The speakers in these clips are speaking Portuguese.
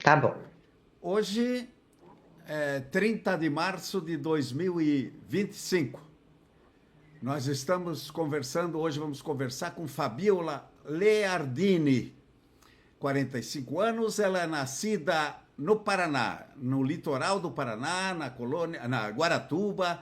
Tá bom. Hoje é 30 de março de 2025. Nós estamos conversando, hoje vamos conversar com Fabiola Leardini, 45 anos, ela é nascida no Paraná, no litoral do Paraná, na colônia, na Guaratuba,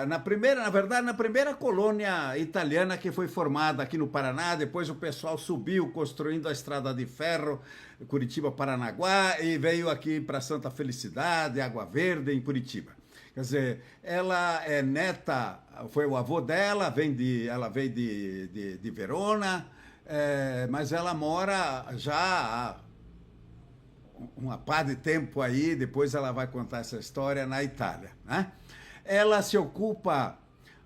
na primeira colônia italiana que foi formada aqui no Paraná. Depois o pessoal subiu construindo a estrada de ferro Curitiba-Paranaguá e veio aqui para Santa Felicidade, Água Verde, em Curitiba. Quer dizer, ela é neta, foi o avô dela, ela veio de Verona, mas ela mora já há uma pá de tempo aí, depois ela vai contar essa história, na Itália, né? Ela se ocupa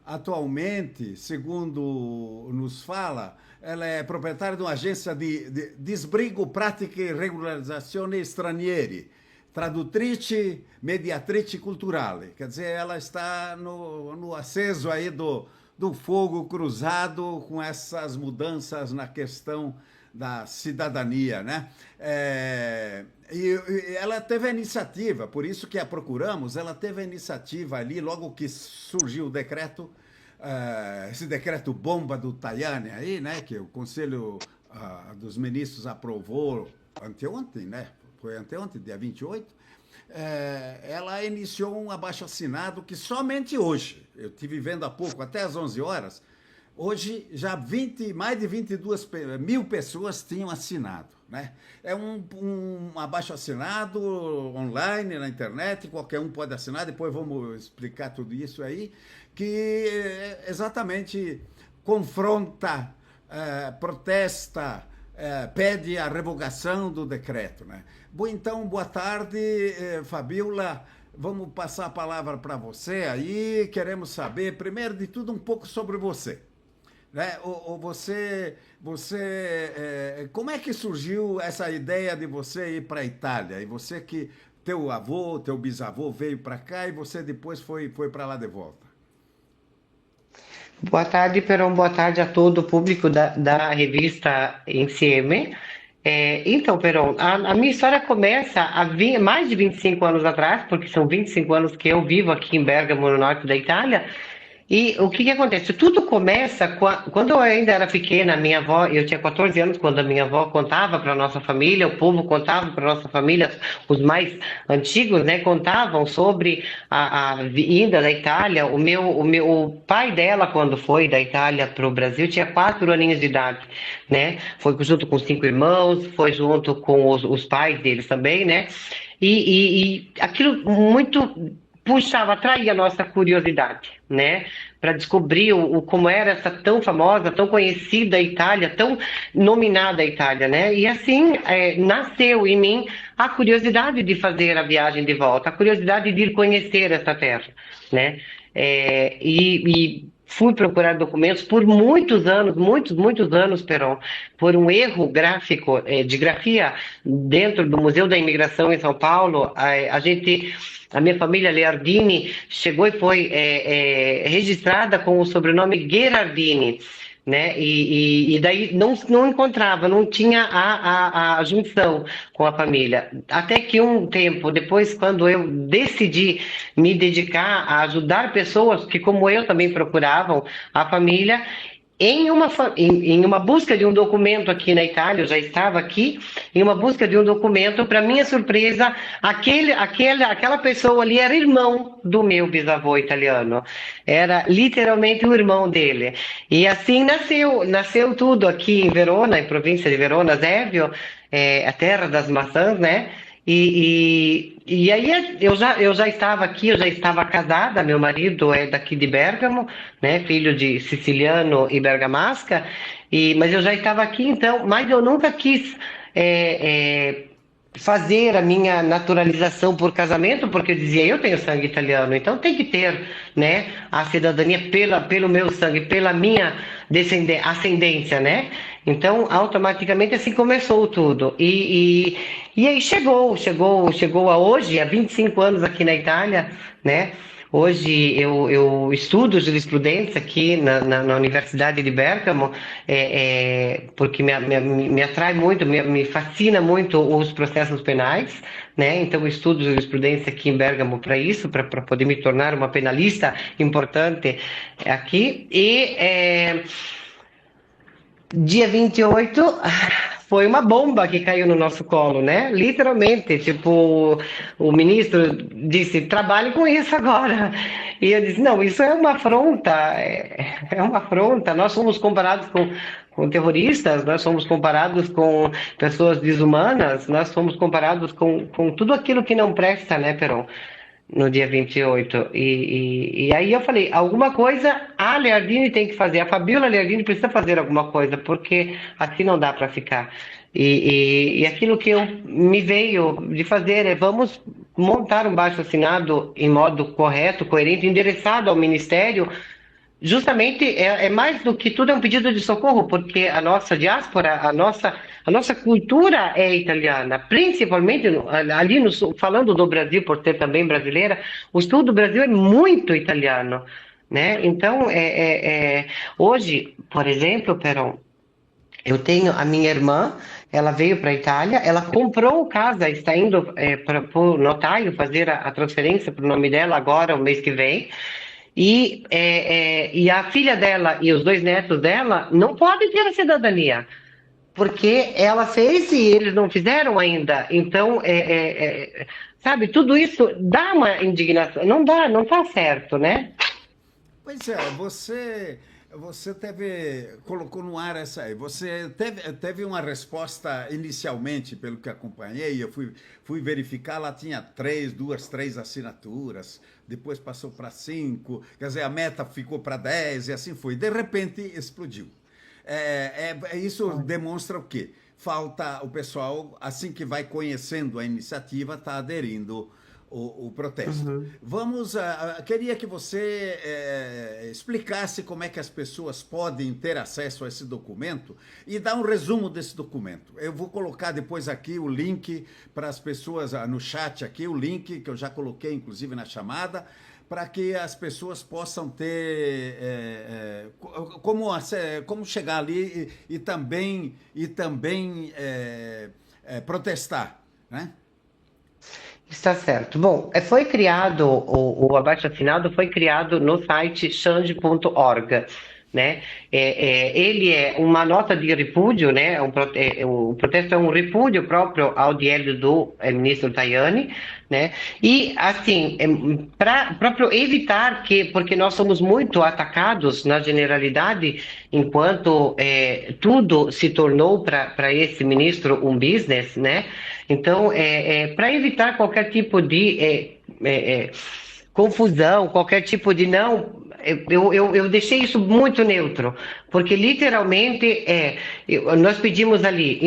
atualmente, segundo nos fala, ela é proprietária de uma agência de desbrigo, prática e regolarizzazione stranieri, tradutrice, mediatrice culturale. Quer dizer, ela está no aceso aí do fogo cruzado com essas mudanças na questão da cidadania, né? E ela teve a iniciativa, por isso que a procuramos, ela teve a iniciativa ali, logo que surgiu o decreto, esse decreto bomba do Tajani aí, né? Que o Conselho dos Ministros aprovou anteontem, né? Foi anteontem, dia 28. Ela iniciou um abaixo-assinado que somente hoje, eu estive vendo há pouco, até às 11 horas, hoje já mais de 22 mil pessoas tinham assinado, né? É um abaixo-assinado online, na internet, qualquer um pode assinar, depois vamos explicar tudo isso aí, que exatamente confronta, protesta, pede a revogação do decreto, né? Bom, então, boa tarde, Fabiola. Vamos passar a palavra para você aí. Queremos saber, primeiro de tudo, um pouco sobre você, né? Como é que surgiu essa ideia de você ir para a Itália? E você que teu bisavô veio para cá e você depois foi para lá de volta. Boa tarde, Peron. Boa tarde a todo o público da revista Insieme. Então, Peron, a minha história começa há mais de 25 anos atrás, porque são 25 anos que eu vivo aqui em Bergamo, no norte da Itália. E o que acontece? Tudo começa quando eu ainda era pequena, minha avó, eu tinha 14 anos quando a minha avó contava para a nossa família, o povo contava para a nossa família, os mais antigos, né, contavam sobre a vinda da Itália. O pai dela, quando foi da Itália para o Brasil, tinha 4 aninhos de idade, né? Foi junto com 5 irmãos, foi junto com os pais deles também, né? E aquilo muito puxava, atraía a nossa curiosidade, né? Para descobrir como era essa tão famosa, tão conhecida Itália, tão nominada Itália, né? E assim nasceu em mim a curiosidade de fazer a viagem de volta, a curiosidade de ir conhecer essa terra, né? E fui procurar documentos por muitos anos, muitos anos, Peron, por um erro gráfico, de grafia, dentro do Museu da Imigração em São Paulo. A minha família Leardini chegou e foi registrada com o sobrenome Gherardini, né? E daí não encontrava, não tinha a junção com a família. Até que um tempo depois, quando eu decidi me dedicar a ajudar pessoas que, como eu, também procuravam a família, em uma busca de um documento aqui na Itália, eu já estava aqui, em uma busca de um documento, para minha surpresa, aquela pessoa ali era irmão do meu bisavô italiano, era literalmente o irmão dele. E assim nasceu tudo aqui em Verona, em província de Verona, Zevio, a terra das maçãs, né? E aí eu já estava aqui, eu já estava casada, meu marido é daqui de Bergamo, né, filho de siciliano e bergamasca, mas eu já estava aqui então, mas eu nunca quis fazer a minha naturalização por casamento, porque eu dizia, eu tenho sangue italiano, então tem que ter, né, a cidadania pelo meu sangue, pela minha ascendência, né? Então, automaticamente assim começou tudo. E aí chegou a hoje, há 25 anos aqui na Itália, né? Hoje eu estudo jurisprudência aqui na Universidade de Bergamo, porque me atrai muito, me fascina muito os processos penais, né? Então eu estudo jurisprudência aqui em Bergamo para isso, para poder me tornar uma penalista importante aqui. Dia 28 foi uma bomba que caiu no nosso colo, né? Literalmente, tipo, o ministro disse, trabalhe com isso agora. E eu disse, não, isso é uma afronta, é uma afronta. Nós somos comparados com terroristas, nós somos comparados com pessoas desumanas, nós somos comparados com tudo aquilo que não presta, né, Peron? No dia 28. E aí eu falei, alguma coisa a Leardini tem que fazer, a Fabiola Leardini precisa fazer alguma coisa, porque assim não dá para ficar. E aquilo que eu me veio de fazer é vamos montar um baixo-assinado em modo correto, coerente, endereçado ao Ministério. Justamente é mais do que tudo é um pedido de socorro, porque a nossa diáspora, a nossa cultura é italiana, principalmente ali no sul, falando do Brasil, por ser também brasileira, o sul do Brasil é muito italiano, né? Então, hoje, por exemplo, Peron, eu tenho a minha irmã, ela veio para a Itália, ela comprou casa, está indo para o notário fazer a transferência para o nome dela agora, o mês que vem. E a filha dela e os dois netos dela não podem ter a cidadania, porque ela fez e eles não fizeram ainda. Então, sabe, tudo isso dá uma indignação. Não dá, não está certo, né? Pois é, você colocou no ar essa aí. Você teve uma resposta inicialmente, pelo que acompanhei, eu fui verificar, lá tinha três assinaturas, depois passou para 5, quer dizer, a meta ficou para 10 e assim foi. De repente explodiu. Isso demonstra o quê? Falta o pessoal, assim que vai conhecendo a iniciativa, está aderindo o protesto. Uhum. Queria que você explicasse como é que as pessoas podem ter acesso a esse documento e dar um resumo desse documento. Eu vou colocar depois aqui o link para as pessoas, no chat aqui, o link que eu já coloquei, inclusive, na chamada, para que as pessoas possam ter como chegar ali e também protestar, né? Está certo. Bom, foi criado, o abaixo-assinado foi criado no site change.org, né? Ele é uma nota de repúdio, né? O protesto é um repúdio próprio ao diário do ministro Tajani, né? E, assim, para próprio evitar que, porque nós somos muito atacados na generalidade, enquanto tudo se tornou para esse ministro um business, né? Então, para evitar qualquer tipo de confusão, qualquer tipo de não. Eu deixei isso muito neutro, porque literalmente nós pedimos ali,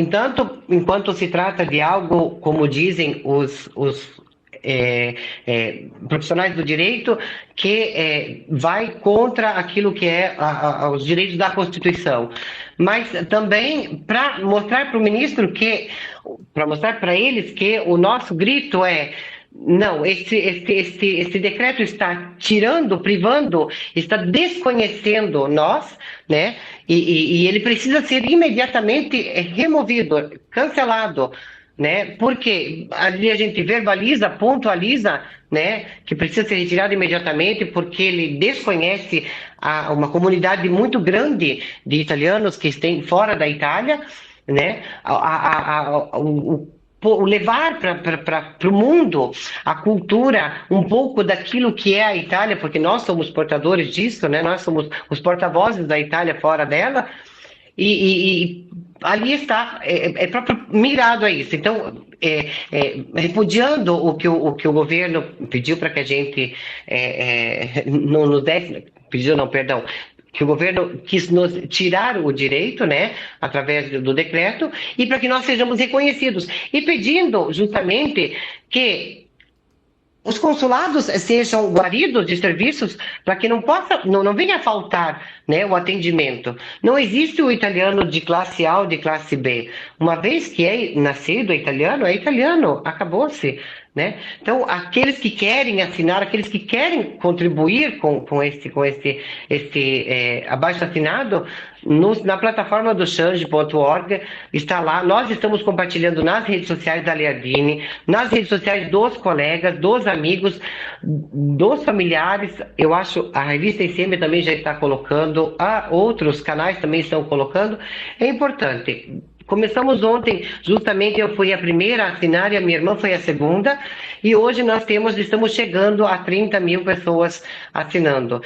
enquanto se trata de algo, como dizem profissionais do direito, que vai contra aquilo que é os direitos da Constituição. Mas também para mostrar para o ministro para mostrar para eles que o nosso grito é não, esse decreto está tirando, privando, está desconhecendo nós, né? E ele precisa ser imediatamente removido, cancelado, né? Porque ali a gente verbaliza, pontualiza, né? Que precisa ser retirado imediatamente, porque ele desconhece uma comunidade muito grande de italianos que estão fora da Itália, né? Levar para o mundo a cultura, um pouco daquilo que é a Itália, porque nós somos portadores disso, né? Nós somos os porta-vozes da Itália fora dela, e ali está, próprio mirado a isso. Então, repudiando o que o governo pediu para que a gente não nos desse, pediu não, perdão, que o governo quis nos tirar o direito, né, através do decreto, e para que nós sejamos reconhecidos. E pedindo justamente que os consulados sejam guaridos de serviços para que não venha a faltar, né, o atendimento. Não existe o italiano de classe A ou de classe B. uma vez que é nascido é italiano, acabou-se, né? Então, aqueles que querem assinar, aqueles que querem contribuir com esse abaixo-assinado, na plataforma do change.org, está lá. Nós estamos compartilhando nas redes sociais da Leardini, nas redes sociais dos colegas, dos amigos, dos familiares. Eu acho a revista ICM também já está colocando, outros canais também estão colocando. É importante. Começamos ontem, justamente eu fui a primeira a assinar e a minha irmã foi a segunda, e hoje estamos chegando a 30 mil pessoas assinando.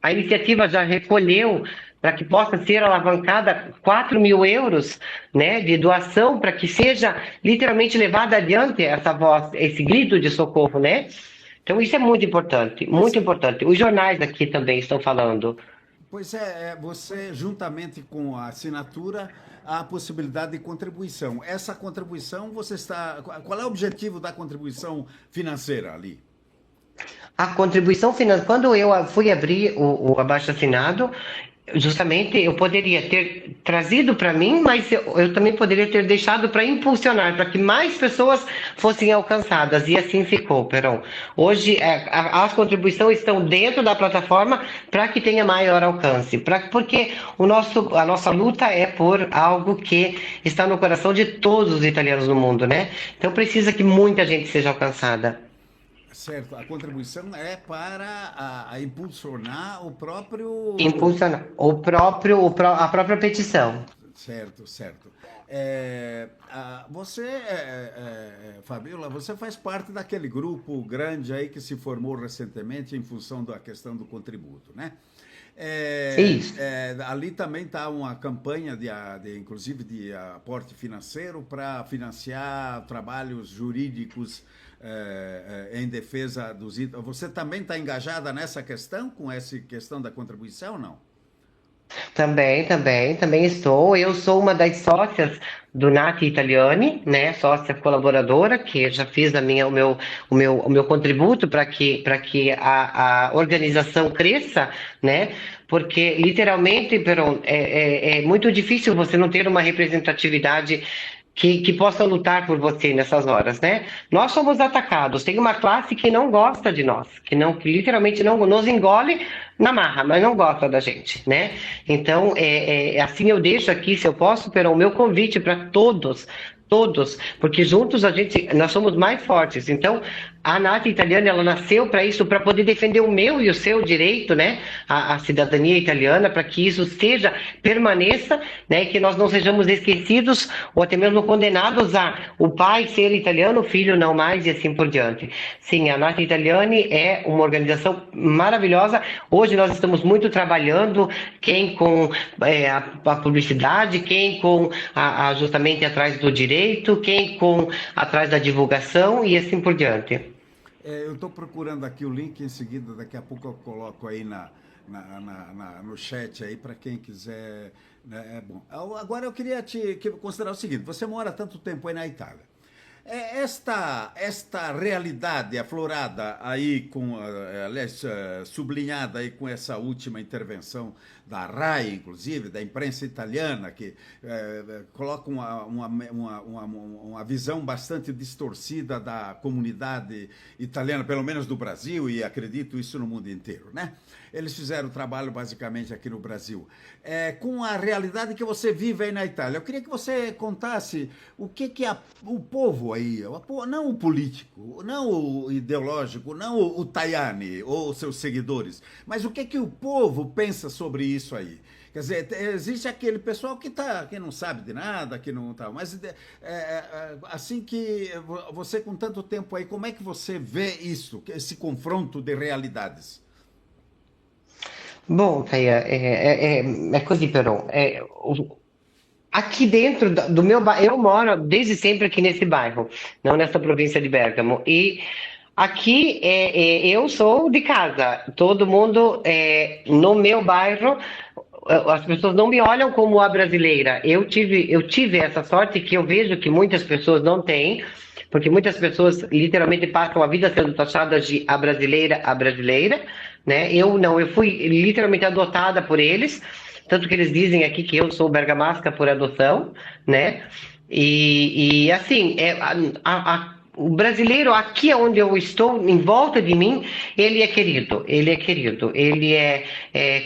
A iniciativa já recolheu, para que possa ser alavancada, 4 mil euros, né, de doação, para que seja literalmente levada adiante essa voz, esse grito de socorro, né? Então isso é muito importante, Pois muito importante. Os jornais aqui também estão falando. Pois é, você, juntamente com a assinatura, há a possibilidade de contribuição. Essa contribuição, você está. Qual é o objetivo da contribuição financeira ali? A contribuição financeira, quando eu fui abrir o abaixo-assinado, justamente eu poderia ter trazido para mim, mas eu também poderia ter deixado para impulsionar, para que mais pessoas fossem alcançadas, e assim ficou, Peron. Hoje, as contribuições estão dentro da plataforma para que tenha maior alcance, porque a nossa luta é por algo que está no coração de todos os italianos do mundo, né? Então precisa que muita gente seja alcançada. Certo, a contribuição é para a impulsionar o próprio. Impulsionar a própria petição. Certo, certo. Você, Fabiola, você faz parte daquele grupo grande aí que se formou recentemente em função da questão do contributo, né? Isso. Ali também está uma campanha inclusive de aporte financeiro para financiar trabalhos jurídicos em defesa dos itens. Você também está engajada nessa questão, com essa questão da contribuição, não? Também estou. Eu sou uma das sócias do Nati Italiani, né? Sócia colaboradora, que já fiz o meu contributo para que a organização cresça, né? Porque literalmente, Peron, é muito difícil você não ter uma representatividade que possa lutar por você nessas horas, né? Nós somos atacados. Tem uma classe que não gosta de nós, que literalmente não nos engole na marra, mas não gosta da gente, né? Então, assim eu deixo aqui, se eu posso, o meu convite para todos, porque juntos nós somos mais fortes. Então, a Nath Italiana, ela nasceu para isso, para poder defender o meu e o seu direito, né? A cidadania italiana, para que isso permaneça, né? E que nós não sejamos esquecidos ou até mesmo condenados a o pai ser italiano, o filho não mais, e assim por diante. Sim, a Nath Italiani é uma organização maravilhosa. Hoje nós estamos muito trabalhando, quem com a publicidade, quem com justamente atrás do direito, quem com atrás da divulgação e assim por diante. Eu estou procurando aqui o link em seguida, daqui a pouco eu coloco aí no chat aí para quem quiser. Né, bom. Agora eu queria considerar o seguinte: você mora tanto tempo aí na Itália. Esta realidade aflorada aí, aliás, sublinhada aí com essa última intervenção da RAI, inclusive, da imprensa italiana, que coloca uma visão bastante distorcida da comunidade italiana, pelo menos do Brasil, e acredito isso no mundo inteiro, né? Eles fizeram o trabalho basicamente aqui no Brasil. Com a realidade que você vive aí na Itália, eu queria que você contasse o que o povo aí, não o político, não o ideológico, não o Tajani ou seus seguidores, mas o que o povo pensa sobre isso aí. Quer dizer, existe aquele pessoal que não sabe de nada, que não tá, mas assim que você com tanto tempo aí, como é que você vê isso, esse confronto de realidades? Bom, Caia, é così però. Aqui dentro do meu bairro, eu moro desde sempre aqui nesse bairro, não nessa província de Bergamo. E aqui eu sou de casa. Todo mundo no meu bairro, as pessoas não me olham como a brasileira. Eu tive essa sorte que eu vejo que muitas pessoas não têm, porque muitas pessoas literalmente passam a vida sendo taxadas de a brasileira, né? Eu não, eu fui literalmente adotada por eles, tanto que eles dizem aqui que eu sou bergamasca por adoção, né? E assim, o brasileiro aqui onde eu estou, em volta de mim, ele é querido, ele é querido, ele é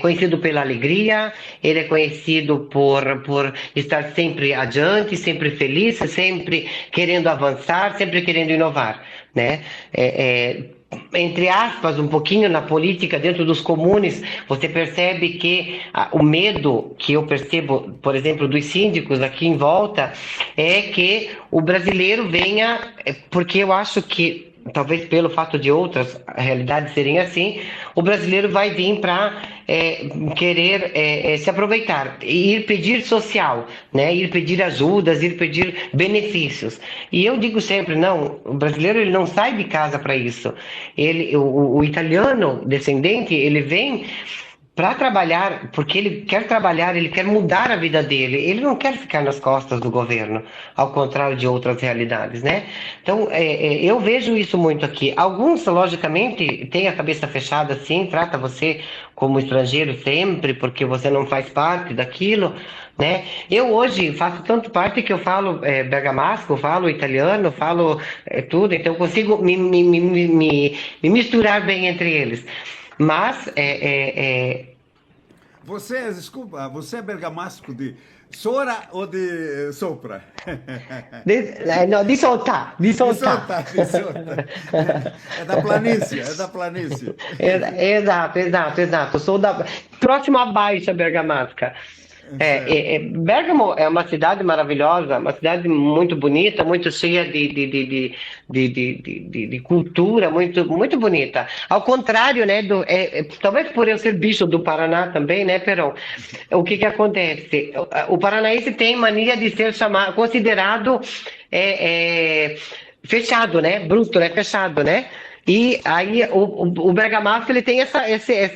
conhecido pela alegria, ele é conhecido por estar sempre adiante, sempre feliz, sempre querendo avançar, sempre querendo inovar, né? Entre aspas, um pouquinho na política, dentro dos comunes, você percebe que o medo que eu percebo, por exemplo, dos síndicos aqui em volta, é que o brasileiro venha, porque eu acho que, talvez pelo fato de outras realidades serem assim, o brasileiro vai vir para querer se aproveitar, ir pedir social, né? Ir pedir ajudas, ir pedir benefícios. E eu digo sempre, não, o brasileiro ele não sai de casa para isso. O italiano descendente, ele vem para trabalhar, porque ele quer trabalhar, ele quer mudar a vida dele, ele não quer ficar nas costas do governo, ao contrário de outras realidades, né? Então, eu vejo isso muito aqui. Alguns, logicamente, têm a cabeça fechada, sim, trata você como estrangeiro sempre, porque você não faz parte daquilo, né? Eu hoje faço tanto parte que eu falo bergamasco, falo italiano, falo tudo, então eu consigo me misturar bem entre eles. Mas Você, desculpa, você é bergamasco de Sora ou de Sopra? no, di sotto, di De sotto. Sota, de Sota. É da planície, é da planície. Esatto, esatto, esatto. Sou próximo a Baixa Bergamasca. Certo. Bergamo é uma cidade maravilhosa, uma cidade muito bonita, muito cheia de cultura, muito, muito bonita. Ao contrário, né, talvez por eu ser bicho do Paraná também, né, Perão? O que que acontece? O paranaense tem mania de ser chamado, considerado é, é, fechado, né? Bruto, né? Fechado, né? E aí o bergamasco ele tem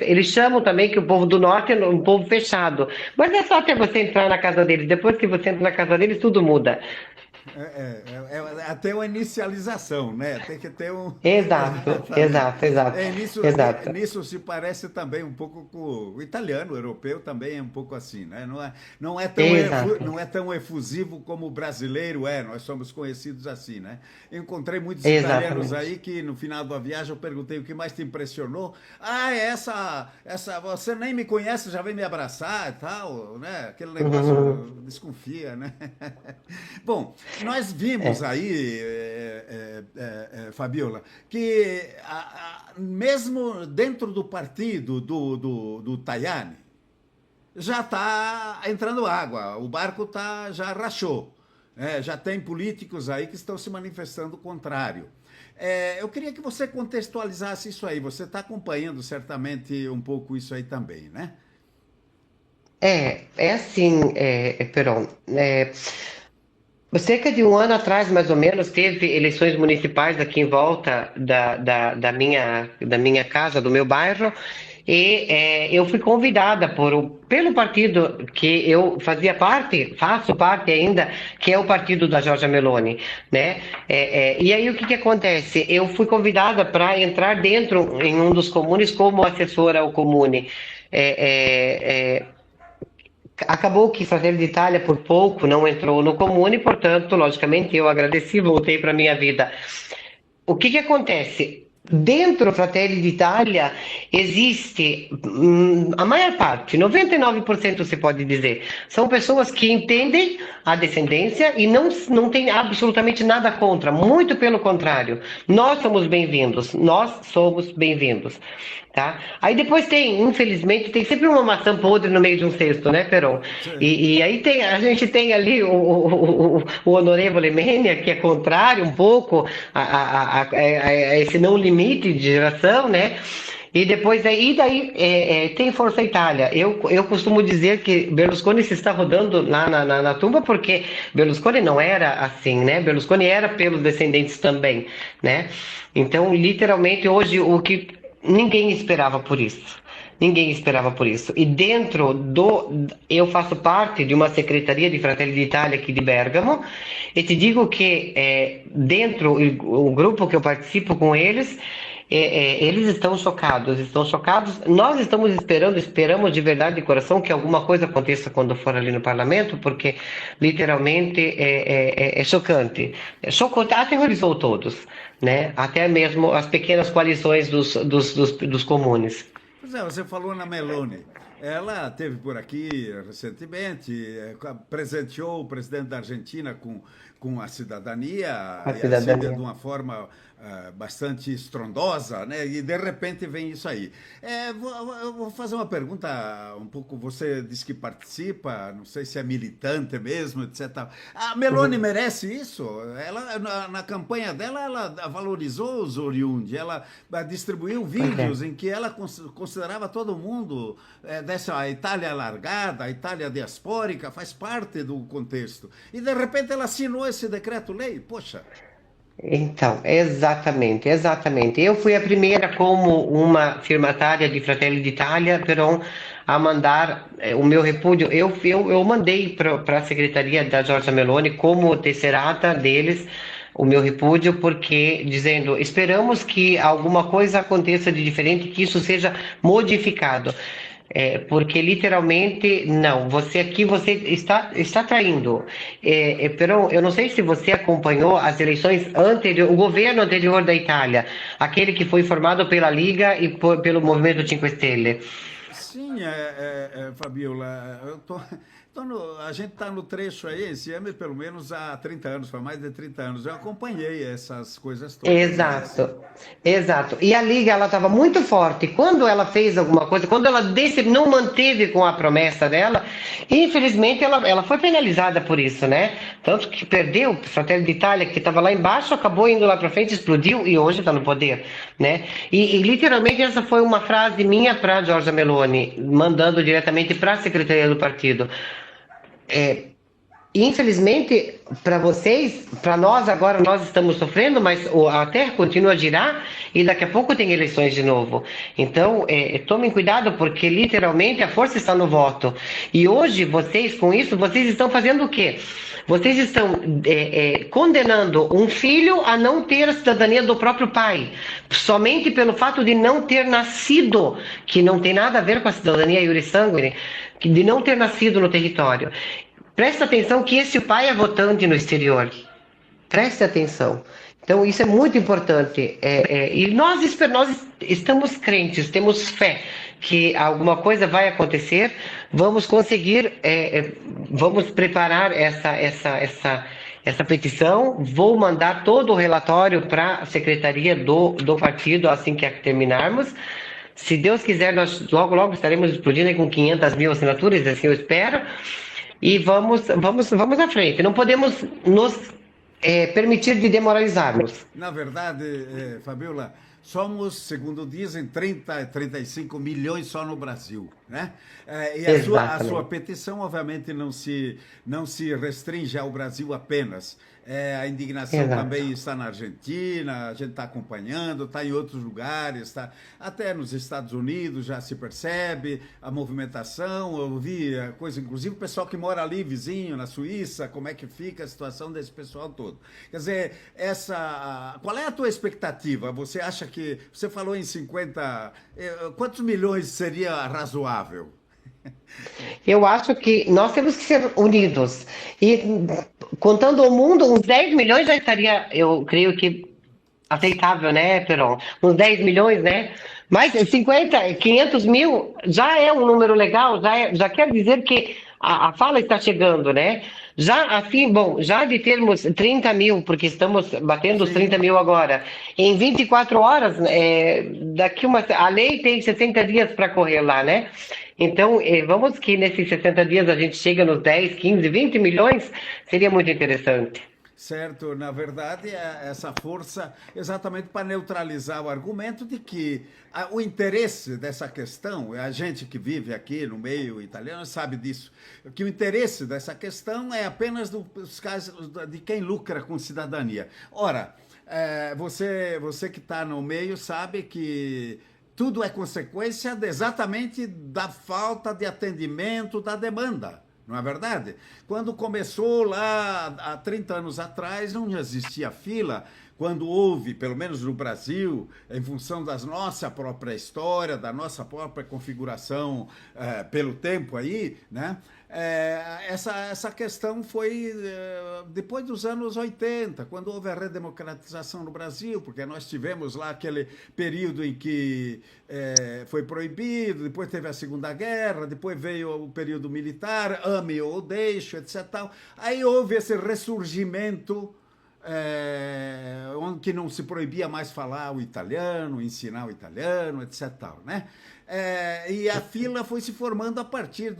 eles chamam também que o povo do norte é um povo fechado. Mas é só até você entrar na casa deles. Depois que você entra na casa deles, tudo muda. É até uma inicialização, né? Tem que ter um. Exato, Exatamente. exato, exato, exato. Nisso se parece também um pouco com o italiano, o europeu também é um pouco assim, né? Exato. Não é tão efusivo como o brasileiro é, nós somos conhecidos assim, né? Eu encontrei muitos italianos Exatamente. aí que no final da viagem eu perguntei o que mais te impressionou. Ah, você nem me conhece, já vem me abraçar e tal, né? Aquele Uhum. negócio desconfia, né? Bom, nós vimos É. aí, Fabiola, que mesmo dentro do partido do Tajani, já está entrando água, o barco já rachou. Já tem políticos aí que estão se manifestando o contrário. Eu queria que você contextualizasse isso aí. Você está acompanhando certamente um pouco isso aí também, né? É assim, Peron. Cerca de um ano atrás, mais ou menos, teve eleições municipais aqui em volta da minha casa, do meu bairro, e eu fui convidada pelo partido que eu fazia parte, faço parte ainda, que é o partido da Giorgia Meloni, né? E aí o que que acontece? Eu fui convidada para entrar dentro em um dos comunes como assessora ao comune. É, é, é, Acabou que Fratelli d'Italia por pouco não entrou no comune, portanto, logicamente, eu agradeci, voltei para a minha vida. O que que acontece? Dentro do Fratelli d'Italia existe a maior parte, 99% se pode dizer, são pessoas que entendem a descendência e não tem absolutamente nada contra, muito pelo contrário. Nós somos bem-vindos, tá? Aí depois infelizmente, tem sempre uma maçã podre no meio de um cesto, né, Peron? Sim. E aí a gente tem ali o Honorevole Menia, que é contrário um pouco a esse não limite de geração, né? E depois daí tem Força Itália. Eu costumo dizer que Berlusconi se está rodando lá na tumba porque Berlusconi não era assim, né? Berlusconi era pelos descendentes também, né? Então, literalmente, hoje o que ninguém esperava por isso. Ninguém esperava por isso. E eu faço parte de uma secretaria de Fratelli d'Italia aqui de Bergamo, e te digo que dentro o grupo que eu participo com eles, eles estão chocados, estão chocados. Nós estamos esperando, esperamos de verdade, de coração, que alguma coisa aconteça quando for ali no parlamento, porque literalmente é chocante. Chocou, aterrorizou todos, né? Até mesmo as pequenas coalições dos comunes. Pois é, você falou na Meloni. Ela esteve por aqui recentemente, presenteou o presidente da Argentina com a cidadania, A e assim, de cidadania. uma forma bastante estrondosa, né? E de repente vem isso aí. Eu vou fazer uma pergunta um pouco. Você disse que participa, não sei se é militante mesmo, etc. A Meloni Uhum. merece isso? Ela, na campanha dela, ela valorizou os oriundes, ela distribuiu Pois é. vídeos em que ela considerava todo mundo dessa Itália alargada, a Itália diaspórica, faz parte do contexto. E de repente ela assinou esse decreto-lei. Poxa, Então, exatamente, exatamente. Eu fui a primeira como uma firmatária de Fratelli d'Italia, però a mandar o meu repúdio. Eu mandei para a secretaria da Giorgia Meloni como tesserata deles o meu repúdio, porque dizendo, esperamos que alguma coisa aconteça de diferente, que isso seja modificado. Porque literalmente, não, você aqui você está traindo. Pero eu não sei se você acompanhou as eleições anterior, o governo anterior da Itália, aquele que foi formado pela Liga e pelo Movimento Cinque Stelle. sim, Fabiola, a gente está no trecho aí, esse ano, pelo menos há 30 anos, faz mais de 30 anos. Eu acompanhei essas coisas todas, né? Assim. Exato, exato. E a Liga ela estava muito forte. Quando ela fez alguma coisa, quando ela não manteve com a promessa dela, infelizmente ela foi penalizada por isso, né? Tanto que perdeu o Fratelli d'Italia, que estava lá embaixo, acabou indo lá para frente, explodiu e hoje está no poder, né? E literalmente essa foi uma frase minha para Giorgia Meloni, mandando diretamente para a secretaria do partido. É, Infelizmente, para vocês, para nós agora, nós estamos sofrendo, mas a Terra continua a girar e daqui a pouco tem eleições de novo. Então, tomem cuidado, porque literalmente a força está no voto. E hoje, vocês, com isso, vocês estão fazendo o quê? Vocês estão condenando um filho a não ter a cidadania do próprio pai, somente pelo fato de não ter nascido, que não tem nada a ver com a cidadania iure sanguine, de não ter nascido no território. Preste atenção que esse pai é votante no exterior. Preste atenção. Então, isso é muito importante. E nós estamos crentes, temos fé que alguma coisa vai acontecer, vamos conseguir, vamos preparar essa petição. Vou mandar todo o relatório para a secretaria do partido assim que terminarmos. Se Deus quiser, nós logo estaremos explodindo aí com 500 mil assinaturas, assim eu espero. E vamos à frente. Não podemos nos permitir de demoralizarmos. Na verdade, Fabiola, somos, segundo dizem, 35 milhões só no Brasil, né? E a sua Exatamente. petição, obviamente, não se restringe ao Brasil apenas. A indignação Exato. também está na Argentina, a gente está acompanhando, está em outros lugares, até nos Estados Unidos já se percebe a movimentação. Eu vi coisa, inclusive o pessoal que mora ali, vizinho, na Suíça, como é que fica a situação desse pessoal todo. Quer dizer, qual é a tua expectativa? Você acha que, você falou em 50, quantos milhões seria razoável? Eu acho que nós temos que ser unidos. E contando o mundo, uns 10 milhões já estaria, eu creio que aceitável, né, Peron? Uns 10 milhões, né? Mas 50, 500 mil já é um número legal, já quer dizer que a fala está chegando, né? Já assim, bom, já de termos 30 mil, porque estamos batendo os Sim. 30 mil agora, em 24 horas, a lei tem 60 dias para correr lá, né? Então, vamos que nesses 60 dias a gente chega nos 10, 15, 20 milhões, seria muito interessante. Certo, na verdade, essa força exatamente para neutralizar o argumento de que o interesse dessa questão, a gente que vive aqui no meio italiano sabe disso, que o interesse dessa questão é apenas dos casos de quem lucra com cidadania. Ora, você que está no meio sabe que tudo é consequência exatamente da falta de atendimento da demanda. não é verdade? Quando começou lá há 30 anos atrás, não existia fila. Quando houve, pelo menos no Brasil, em função da nossa própria história, da nossa própria configuração pelo tempo aí, né? Essa questão foi depois dos anos 80, quando houve a redemocratização no Brasil, porque nós tivemos lá aquele período em que foi proibido, depois teve a Segunda Guerra, depois veio o período militar, ame ou deixe, etc. Aí houve esse ressurgimento onde que não se proibia mais falar o italiano, ensinar o italiano, etc. Né? E a fila foi se formando a partir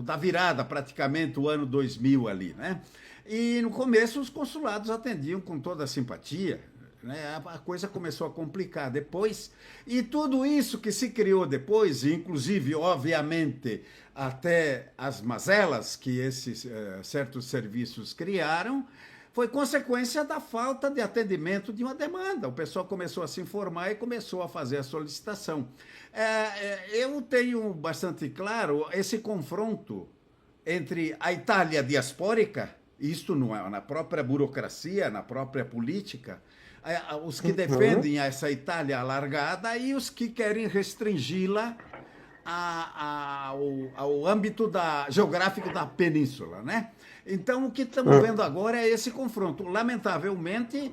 da virada, praticamente, o ano 2000 ali. Né? E no começo os consulados atendiam com toda a simpatia, né? A coisa começou a complicar depois, e tudo isso que se criou depois, inclusive, obviamente, até as mazelas que esses certos serviços criaram, foi consequência da falta de atendimento de uma demanda. O pessoal começou a se informar e começou a fazer a solicitação. Eu tenho bastante claro esse confronto entre a Itália diaspórica, isto na própria burocracia, na própria política, os que defendem essa Itália alargada e os que querem restringi-la ao âmbito geográfico da península, né? Então, o que estamos vendo agora é esse confronto. Lamentavelmente,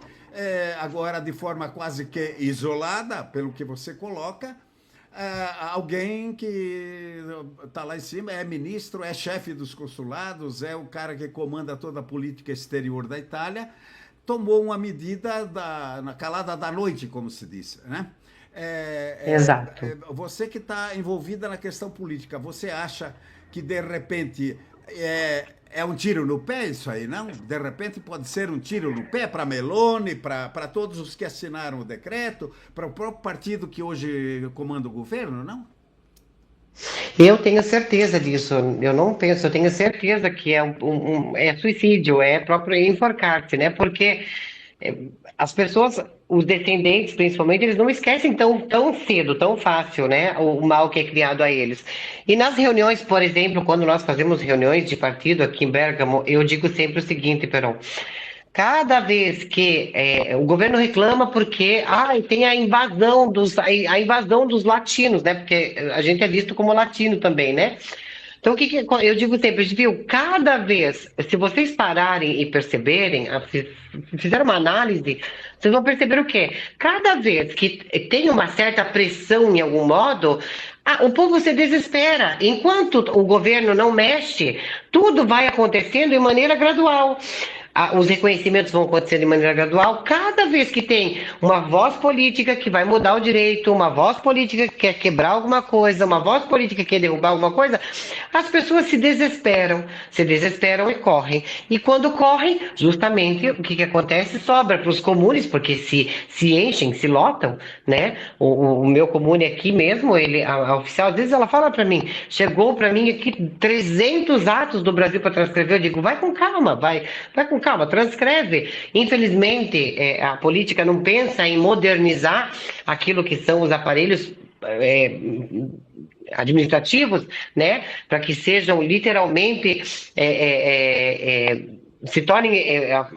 agora de forma quase que isolada, pelo que você coloca, alguém que está lá em cima, é ministro, é chefe dos consulados, é o cara que comanda toda a política exterior da Itália, tomou uma medida na calada da noite, como se diz, né? Exato. Você que está envolvida na questão política, você acha que, de repente, é um tiro no pé isso aí, não? De repente pode ser um tiro no pé para Meloni, para todos os que assinaram o decreto, para o próprio partido que hoje comanda o governo, não? Eu tenho certeza disso. Eu não penso, eu tenho certeza que é suicídio, é próprio enforcar-se, né? Porque é, as pessoas, os descendentes principalmente, eles não esquecem tão cedo, tão fácil, né? O mal que é criado a eles. E nas reuniões, por exemplo, quando nós fazemos reuniões de partido aqui em Bergamo, eu digo sempre o seguinte, Perón. Cada vez que o governo reclama porque tem a invasão dos latinos, né? Porque a gente é visto como latino também, né? Então, eu digo sempre, viu, cada vez, se vocês pararem e perceberem, fizeram uma análise, vocês vão perceber o quê? Cada vez que tem uma certa pressão em algum modo, o povo se desespera. Enquanto o governo não mexe, tudo vai acontecendo de maneira gradual. Os reconhecimentos vão acontecer de maneira gradual. Cada vez que tem uma voz política que vai mudar o direito, uma voz política que quer quebrar alguma coisa, uma voz política que quer derrubar alguma coisa, as pessoas se desesperam e correm. E quando correm, justamente o que acontece? Sobra para os comunes, porque se enchem, se lotam, né? O meu comune aqui mesmo, a oficial, às vezes ela fala para mim, chegou para mim aqui 300 atos do Brasil para transcrever. Eu digo, vai com calma, vai com calma, transcreve. Infelizmente, a política não pensa em modernizar aquilo que são os aparelhos administrativos, né, para que sejam literalmente se tornem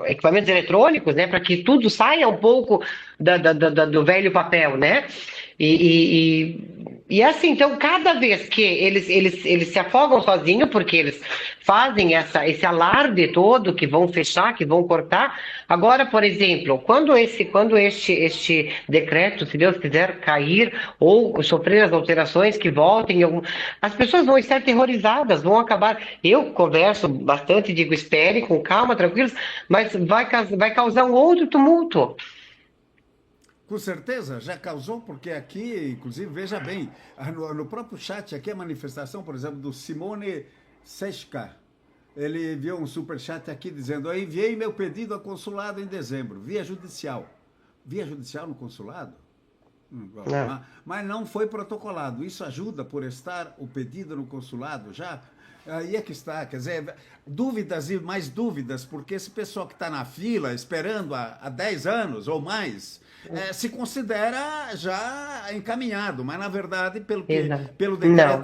equipamentos eletrônicos, né, para que tudo saia um pouco do velho papel, né? E assim, então, cada vez que eles se afogam sozinhos, porque eles fazem esse alarde todo, que vão fechar, que vão cortar. Agora, por exemplo, quando este decreto, se Deus quiser, cair ou sofrer as alterações que voltem, as pessoas vão estar terrorizadas, vão acabar. Eu converso bastante, digo, espere, com calma, tranquilos, mas vai causar um outro tumulto. Com certeza, já causou, porque aqui, inclusive, veja bem, no próprio chat aqui, a manifestação, por exemplo, do Simone Sesca, ele enviou um superchat aqui dizendo, eu enviei meu pedido ao consulado em dezembro, via judicial. Via judicial no consulado? Mas não foi protocolado. Isso ajuda por estar o pedido no consulado já? Aí é que está, quer dizer, dúvidas e mais dúvidas, porque esse pessoal que está na fila, esperando há 10 anos ou mais, se considera já encaminhado, mas na verdade, Exato.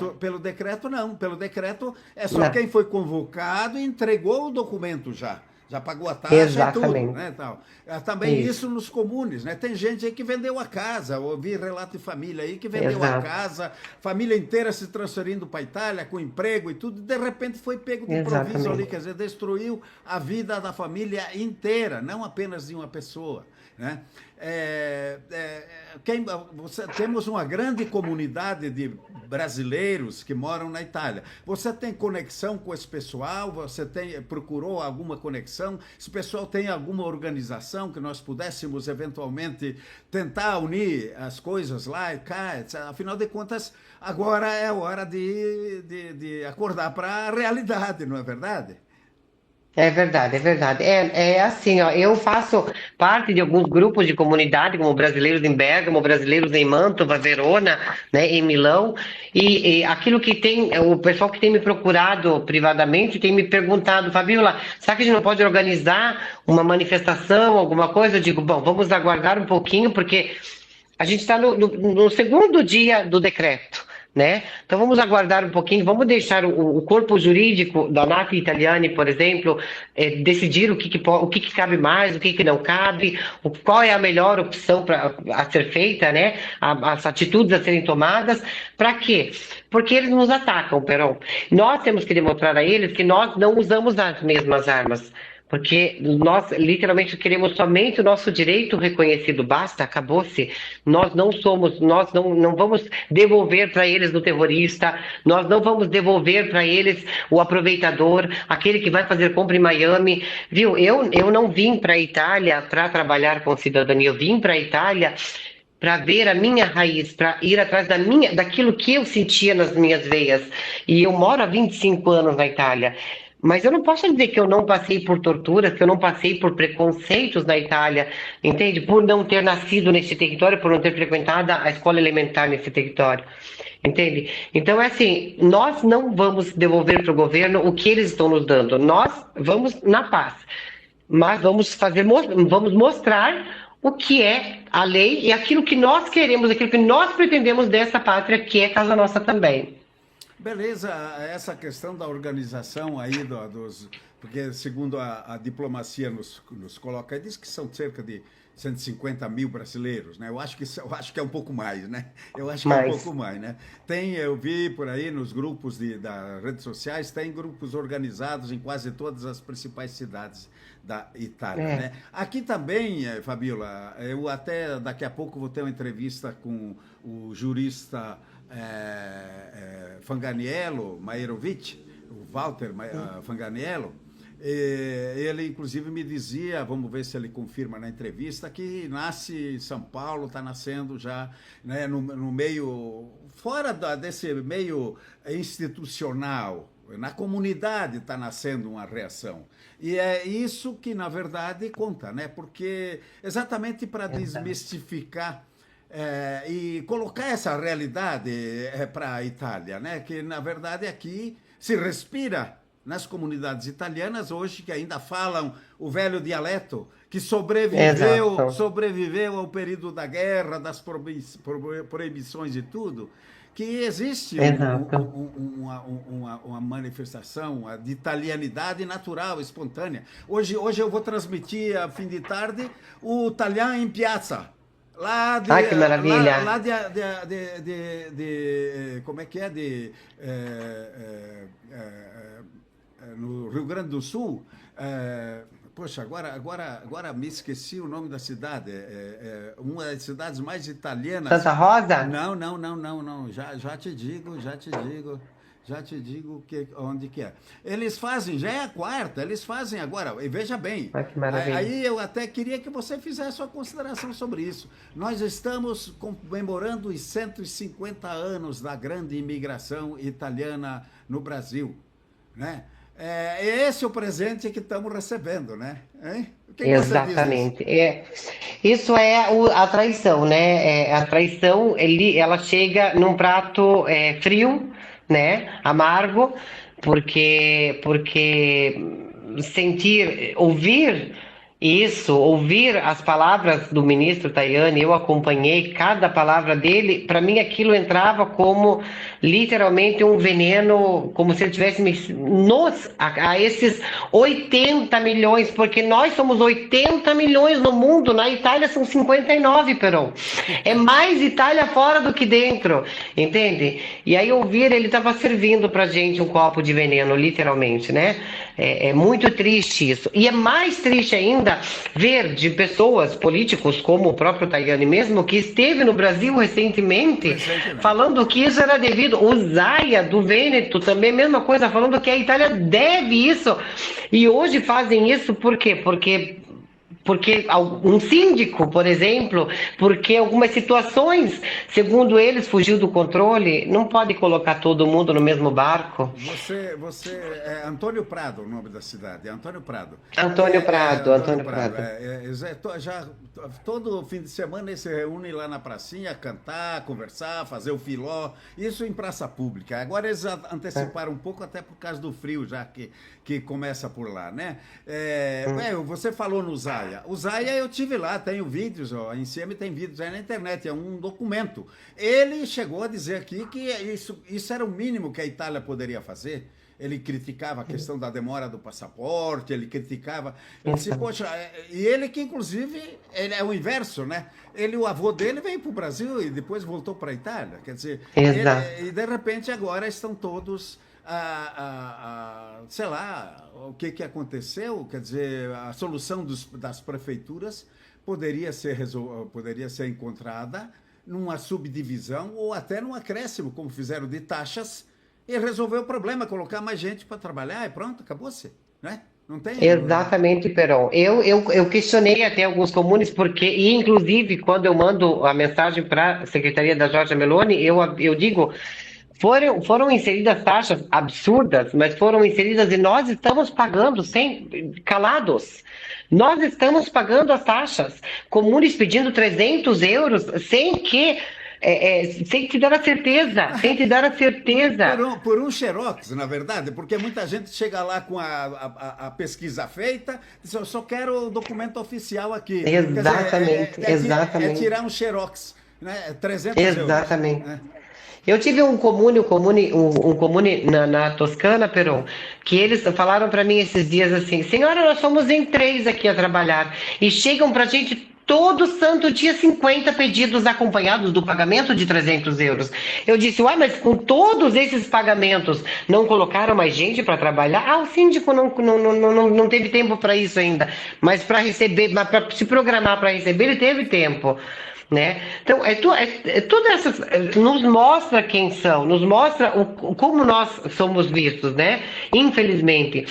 Não, pelo decreto não, pelo decreto é só não, quem foi convocado e entregou o documento já pagou a taxa e tudo, exatamente. né, tal. Também Isso, isso nos comunes, né? Tem gente aí que vendeu a casa, ouvi relato de família aí que vendeu a exato, casa, família inteira se transferindo para a Itália com emprego e tudo, de repente foi pego de improviso ali, exatamente. quer dizer, destruiu a vida da família inteira, não apenas de uma pessoa, né? Temos uma grande comunidade de brasileiros que moram na Itália. Você tem conexão com esse pessoal? Procurou alguma conexão? Esse pessoal tem alguma organização que nós pudéssemos eventualmente tentar unir as coisas lá e cá? Etc. Afinal de contas, agora é hora de acordar para a realidade, não é verdade? É verdade, é verdade. É assim, ó, eu faço parte de alguns grupos de comunidade, como brasileiros em Bergamo, brasileiros em Mantova, Verona, né, em Milão, e aquilo que tem, o pessoal que tem me procurado privadamente tem me perguntado, Fabiola, será que a gente não pode organizar uma manifestação, alguma coisa? Eu digo, bom, vamos aguardar um pouquinho, porque a gente está no segundo dia do decreto, né? Então vamos aguardar um pouquinho, vamos deixar o corpo jurídico da NAF Italiani, por exemplo, decidir o que cabe mais, o que não cabe, qual é a melhor opção a ser feita, né? As atitudes a serem tomadas. Para quê? Porque eles nos atacam, Peron. Nós temos que demonstrar a eles que nós não usamos as mesmas armas. Porque nós literalmente queremos somente o nosso direito reconhecido, basta, acabou-se. Nós não vamos devolver para eles o terrorista, nós não vamos devolver para eles o aproveitador, aquele que vai fazer compra em Miami. Viu? Eu não vim para a Itália para trabalhar com cidadania, eu vim para a Itália para ver a minha raiz, para ir atrás daquilo que eu sentia nas minhas veias. E eu moro há 25 anos na Itália. Mas eu não posso dizer que eu não passei por torturas, que eu não passei por preconceitos na Itália, entende? Por não ter nascido nesse território, por não ter frequentado a escola elementar nesse território, entende? Então é assim, nós não vamos devolver para o governo o que eles estão nos dando. Nós vamos na paz, mas vamos mostrar o que é a lei e aquilo que nós queremos, aquilo que nós pretendemos dessa pátria, que é casa nossa também. Beleza, essa questão da organização aí porque segundo a diplomacia nos coloca, diz que são cerca de 150 mil brasileiros, né? Eu acho que é um pouco mais, né? Eu acho que é um Mas, pouco mais, né? Eu vi por aí nos grupos das redes sociais, tem grupos organizados em quase todas as principais cidades da Itália, é, né? Aqui também, Fabiola, eu até daqui a pouco vou ter uma entrevista com o jurista Fanganiello Mairovic, o Walter Fanganiello. Ele inclusive me dizia, vamos ver se ele confirma na entrevista, que nasce em São Paulo, está nascendo já, né, no meio, fora desse meio institucional, na comunidade está nascendo uma reação. E é isso que, na verdade, conta, né? Porque exatamente para exato. desmistificar e colocar essa realidade para a Itália, né? Que na verdade aqui se respira nas comunidades italianas hoje que ainda falam o velho dialeto que Exato, sobreviveu ao período da guerra, das proibições e tudo, que existe exato. uma manifestação de italianidade natural, espontânea. Hoje eu vou transmitir a fim de tarde o Italiano em Piazza. Ai, que maravilha. Lá como é que é? No Rio Grande do Sul. Poxa, agora me esqueci o nome da cidade. Uma das cidades mais italianas. Santa Rosa? Não. Já te digo. Já te digo onde que é. Eles fazem, já é a quarta, eles fazem agora, e veja bem, Ai, que maravilha. aí eu até queria que você fizesse uma consideração sobre isso. Nós estamos comemorando os 150 anos da grande imigração italiana no Brasil, né? Esse é o presente que estamos recebendo, né? Hein? O que você diz disso? Exatamente. Isso é a traição, né? A traição, ela chega num prato frio, né? Amargo, porque sentir, ouvir isso, ouvir as palavras do ministro Tajani, eu acompanhei cada palavra dele, para mim aquilo entrava como literalmente um veneno, como se ele tivesse a esses 80 milhões, porque nós somos 80 milhões no mundo, na Itália são 59, Peron. É mais Itália fora do que dentro, entende? E aí ouvir, ele estava servindo pra gente um copo de veneno, literalmente, né? É muito triste isso. E é mais triste ainda ver de pessoas, políticos, como o próprio Tajani mesmo, que esteve no Brasil recentemente, falando que isso era devido. O Zaia, do Vêneto, também, mesma coisa, falando que a Itália deve isso. E hoje fazem isso por quê? Porque um síndico, por exemplo, porque algumas situações, segundo eles, fugiu do controle, não pode colocar todo mundo no mesmo barco. É Antônio Prado, o nome da cidade, é Antônio Prado. Antônio Prado, Antônio Antônio Prado. Prado. Já todo fim de semana eles se reúnem lá na pracinha, cantar, conversar, fazer o filó, isso em praça pública. Agora eles anteciparam um pouco até por causa do frio, já que começa por lá, né? Você falou no Zaia. O Zaia eu tive lá, tenho vídeos, ó, em cima tem vídeos aí na internet, é um documento. Ele chegou a dizer aqui que isso era o mínimo que a Itália poderia fazer. Ele criticava a questão da demora do passaporte, ele criticava... Ele disse, poxa, e ele que, inclusive, ele é o inverso, né? O avô dele veio para o Brasil e depois voltou para a Itália. Quer dizer, e de repente agora estão todos... sei lá, o que aconteceu, quer dizer, a solução das prefeituras poderia ser encontrada numa subdivisão ou até num acréscimo, como fizeram de taxas, e resolver o problema, colocar mais gente para trabalhar e pronto, acabou-se, né? Não tem... Exatamente, Peron. Eu questionei até alguns comunes, e inclusive quando eu mando a mensagem para a Secretaria da Giorgia Meloni, eu digo, foram inseridas taxas absurdas, mas foram inseridas e nós estamos pagando calados. Nós estamos pagando as taxas. Comunes pedindo 300 euros sem te dar a certeza, sem te dar a certeza. Por um xerox, na verdade, porque muita gente chega lá com a pesquisa feita, diz, eu só quero o documento oficial aqui. Exatamente, exatamente. É tirar um xerox, né? 300 exatamente. euros. Né? Eu tive um comune na Toscana, Peron, que eles falaram para mim esses dias assim, senhora, nós somos em 3 aqui a trabalhar, e chegam pra gente todo santo dia 50 pedidos acompanhados do pagamento de 300 euros. Eu disse, uai, mas com todos esses pagamentos, não colocaram mais gente para trabalhar? Ah, o síndico não teve tempo para isso ainda, mas para se programar para receber, ele teve tempo. Né? Então, tudo essas nos mostra quem são, nos mostra como nós somos vistos, né? Infelizmente,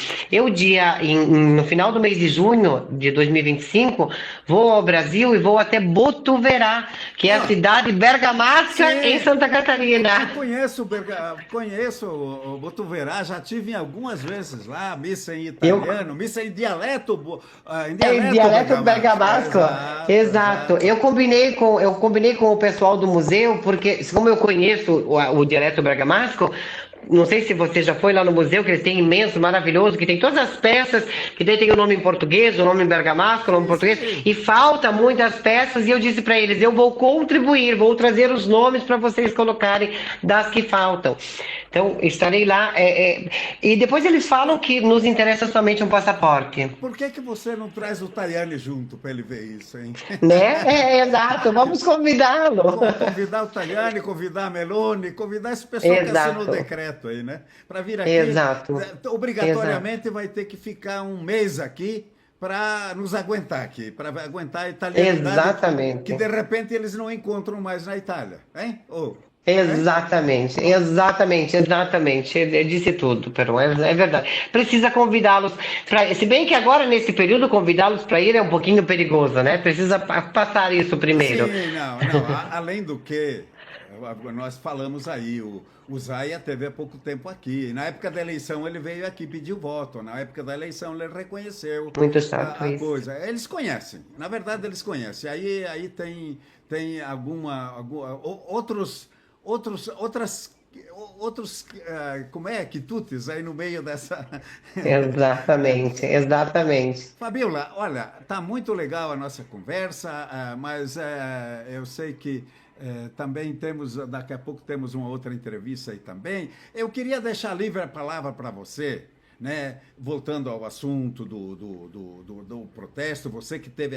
no final do mês de junho de 2025, vou ao Brasil e vou até Botuverá, que é a cidade bergamasca em Santa Catarina. Eu conheço o Botuverá, já tive algumas vezes lá, missa em italiano, missa em dialeto, bergamasco. Exato. Eu combinei com o pessoal do museu, porque como eu conheço o dialeto bergamasco, não sei se você já foi lá no museu, que eles têm imenso, maravilhoso, que tem todas as peças, que tem o nome em português, o nome em bergamasco, o nome em português, e falta muitas peças, e eu disse para eles, eu vou contribuir, vou trazer os nomes para vocês colocarem das que faltam. Então, estarei lá. E depois eles falam que nos interessa somente um passaporte. Por que você não traz o Tajani junto para ele ver isso, hein? Né? Exato. Vamos convidá-lo. Convidar o Tajani, convidar a Meloni, convidar esse pessoal que assinou o decreto aí, né? Para vir aqui. Exato. Obrigatoriamente vai ter que ficar um mês aqui para nos aguentar aqui, para aguentar a italianidade. Exatamente. Que de repente eles não encontram mais na Itália, hein? Exatamente. Eu disse tudo, Peron, é verdade. Precisa convidá-los se bem que agora, nesse período, convidá-los para ir é um pouquinho perigoso, né? Precisa passar isso primeiro. Sim, não. Além do que, nós falamos aí, o Zaia teve há pouco tempo aqui. Na época da eleição ele veio aqui pedir voto. Na época da eleição ele reconheceu muito chato a coisa. Eles conhecem, na verdade eles conhecem. Aí tem outras outros, como é, quitutes aí no meio dessa... Exatamente, exatamente. Fabiola, olha, tá muito legal a nossa conversa, mas eu sei que também temos, daqui a pouco temos uma outra entrevista aí também. Eu queria deixar livre a palavra para você, né? Voltando ao assunto do protesto, você que teve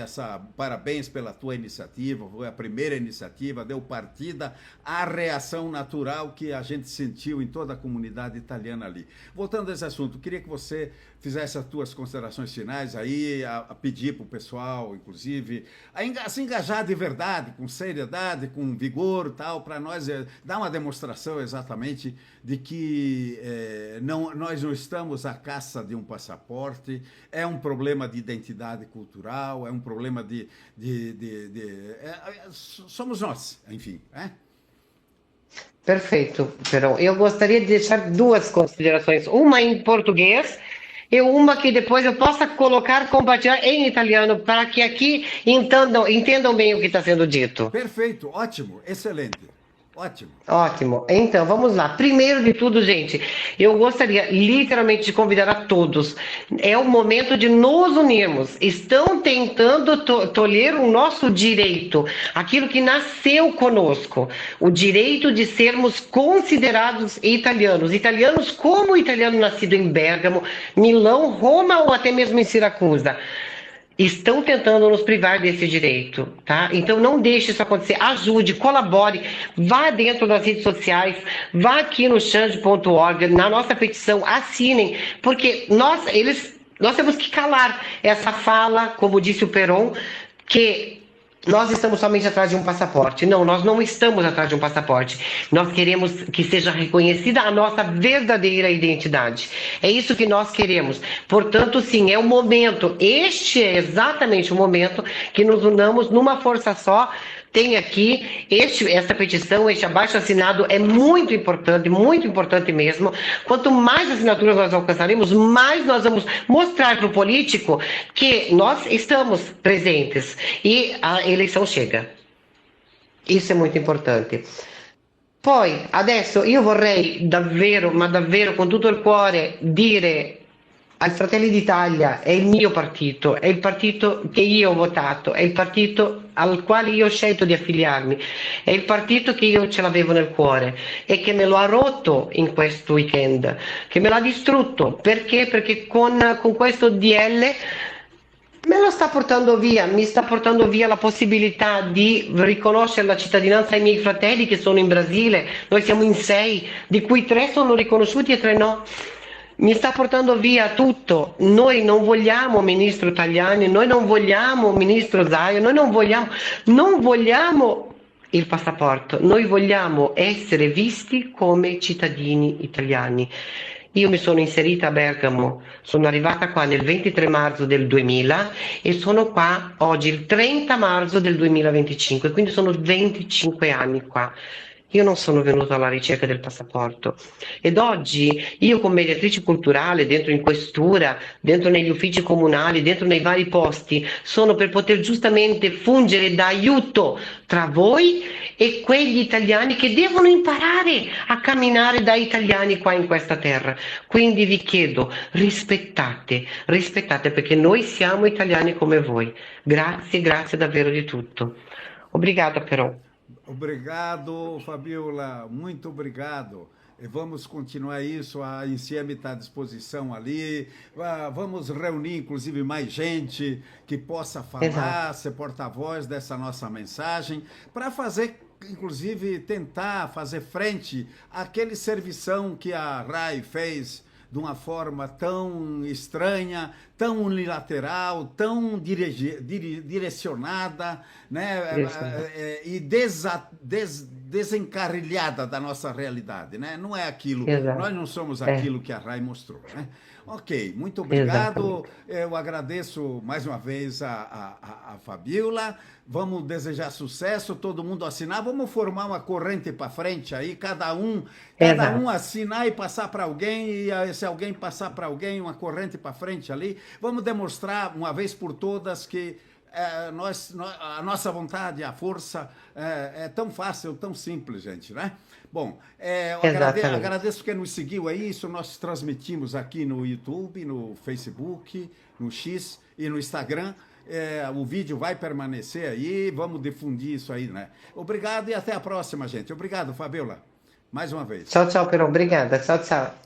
parabéns pela tua iniciativa, foi a primeira iniciativa, deu partida à reação natural que a gente sentiu em toda a comunidade italiana ali. Voltando a esse assunto, queria que você fizesse as tuas considerações finais aí, a pedir para o pessoal, inclusive, a se engajar de verdade, com seriedade, com vigor, tal, para nós dar uma demonstração exatamente de que nós não estamos à caça de um passaporte, é um problema de identidade cultural, é um problema somos nós, enfim, né? Perfeito, Perão. Eu gostaria de deixar duas considerações, uma em português e uma que depois eu possa colocar, compartilhar em italiano, para que aqui entendam bem o que está sendo dito. Perfeito, ótimo, excelente, ótimo. Ótimo. Então, vamos lá. Primeiro de tudo, gente, eu gostaria literalmente de convidar a todos. É o momento de nos unirmos. Estão tentando tolher o nosso direito, aquilo que nasceu conosco, o direito de sermos considerados italianos. Italianos como o italiano nascido em Bergamo, Milão, Roma ou até mesmo em Siracusa. Estão tentando nos privar desse direito, tá? Então não deixe isso acontecer, ajude, colabore, vá dentro das redes sociais, vá aqui no change.org, na nossa petição, assinem, porque nós temos que calar essa fala, como disse o Peron, que nós estamos somente atrás de um passaporte. Não, nós não estamos atrás de um passaporte. Nós queremos que seja reconhecida a nossa verdadeira identidade. É isso que nós queremos. Portanto, sim, é o momento. Este é exatamente o momento que nos unamos numa força só. Tem aqui essa petição, este abaixo-assinado é muito importante mesmo. Quanto mais assinaturas nós alcançaremos, mais nós vamos mostrar para o político que nós estamos presentes e a eleição chega. Isso è molto importante. Poi, adesso io vorrei davvero, ma davvero con tutto il cuore dire ai Fratelli d'Italia è il mio partito, è il partito che io ho votato, è il partito al quale io ho scelto di affiliarmi, è il partito che io ce l'avevo nel cuore e che me lo ha rotto in questo weekend, che me l'ha distrutto. Perché? Perché con questo DL me lo sta portando via, mi sta portando via la possibilità di riconoscere la cittadinanza ai miei fratelli che sono in Brasile. Noi siamo in 6, di cui 3 sono riconosciuti e 3 no. Mi sta portando via tutto. Noi non vogliamo ministro Tajani, noi non vogliamo ministro Zaia, noi non vogliamo il passaporto, noi vogliamo essere visti come cittadini italiani. Io mi sono inserita a Bergamo, sono arrivata qua nel 23 marzo del 2000 e sono qua oggi il 30 marzo del 2025, quindi sono 25 anni qua. Io non sono venuta alla ricerca del passaporto ed oggi io come mediatrice culturale dentro in questura, dentro negli uffici comunali, dentro nei vari posti, sono per poter giustamente fungere da aiuto tra voi e quegli italiani che devono imparare a camminare da italiani qua in questa terra. Quindi vi chiedo, rispettate perché noi siamo italiani come voi. Grazie, grazie davvero di tutto. Obrigada, Perón. Obrigado, Fabiola, muito obrigado. E vamos continuar isso, a INSIEM está à disposição ali, vamos reunir inclusive mais gente que possa falar, ser porta-voz dessa nossa mensagem, para fazer, inclusive, tentar fazer frente àquele servição que a RAI fez de uma forma tão estranha, tão unilateral, tão direcionada, né? E desencarrilhada da nossa realidade, né? Não é aquilo, nós não somos aquilo que a RAI mostrou, né? Ok, muito obrigado. Eu agradeço mais uma vez a Fabiola. Vamos desejar sucesso, todo mundo assinar. Vamos formar uma corrente para frente aí, cada um assinar e passar para alguém, e se alguém passar para alguém, uma corrente para frente ali. Vamos demonstrar uma vez por todas que a nossa vontade, a força é tão fácil, tão simples, gente, né? Bom, eu Exatamente. agradeço quem nos seguiu aí. Isso nós transmitimos aqui no YouTube, no Facebook, no X e no Instagram. O vídeo vai permanecer aí, vamos difundir isso aí, né? Obrigado e até a próxima, gente. Obrigado, Fabiola, mais uma vez. Tchau, tchau, Peron. Obrigada. Tchau, tchau.